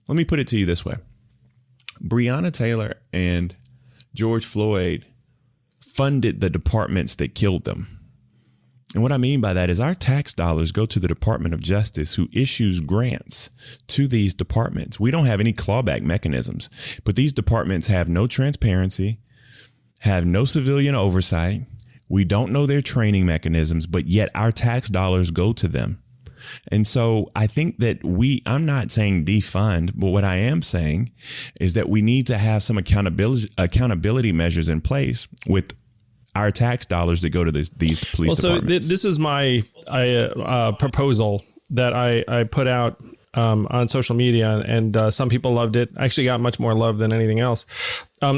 let me put it to you this way. Breonna Taylor and George Floyd funded the departments that killed them. And what I mean by that is our tax dollars go to the Department of Justice, who issues grants to these departments. We don't have any clawback mechanisms, but these departments have no transparency, have no civilian oversight. We don't know their training mechanisms, but yet our tax dollars go to them. And so I think that I'm not saying defund, but what I am saying is that we need to have some accountability measures in place with our tax dollars that go to these police departments. So this is my proposal that I put out on social media, and some people loved it. Actually got much more love than anything else.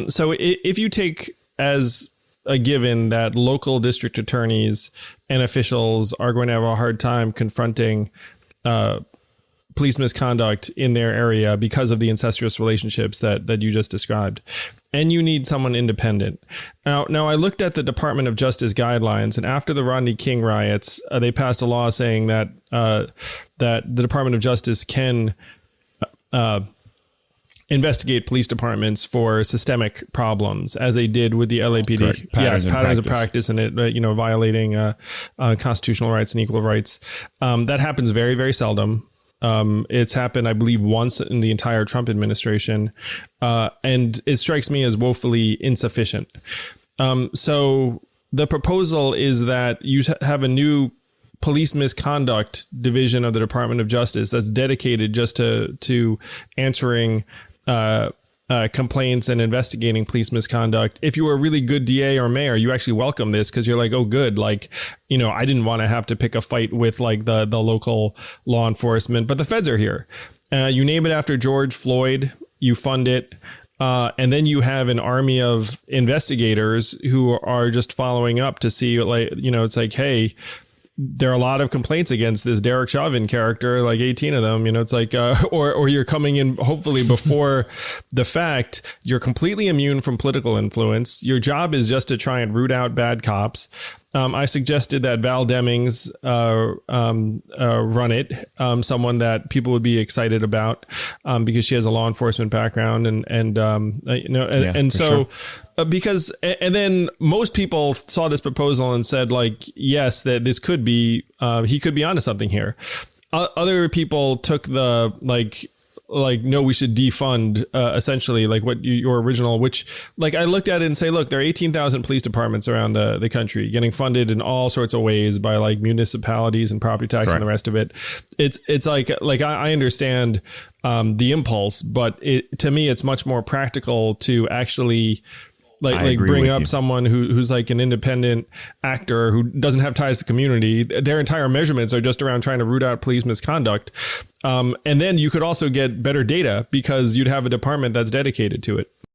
So if you take as a given that local district attorneys and officials are going to have a hard time confronting police misconduct in their area because of the incestuous relationships that you just described, and you need someone independent. Now I looked at the Department of Justice guidelines, and after the Rodney King riots, they passed a law saying that the Department of Justice can investigate police departments for systemic problems, as they did with the LAPD. Correct. Patterns of practice, and it violating constitutional rights and equal rights. That happens very, very seldom. It's happened, I believe, once in the entire Trump administration, and it strikes me as woefully insufficient. So the proposal is that you have a new police misconduct division of the Department of Justice that's dedicated just to answering complaints and investigating police misconduct. If you were a really good DA or mayor, you actually welcome this because you're like, oh, good. Like, I didn't want to have to pick a fight with like the local law enforcement, but the feds are here. You name it after George Floyd, you fund it. And then you have an army of investigators who are just following up to see, like, it's like, hey, there are a lot of complaints against this Derek Chauvin character, like 18 of them, it's like, or you're coming in hopefully before the fact. You're completely immune from political influence. Your job is just to try and root out bad cops. I suggested that Val Demings run it, someone that people would be excited about because she has a law enforcement background, and because then most people saw this proposal and said, like, yes, that this could be he could be onto something here. Other people took the no, we should defund, essentially, like what your original, which, like, I looked at it and say, look, there are 18,000 police departments around the country getting funded in all sorts of ways by like municipalities and property tax. Correct. And the rest of it. It's like I understand the impulse, but to me, it's much more practical to actually bring up someone who's like an independent actor who doesn't have ties to the community. Their entire measurements are just around trying to root out police misconduct. And then you could also get better data because you'd have a department that's dedicated to it.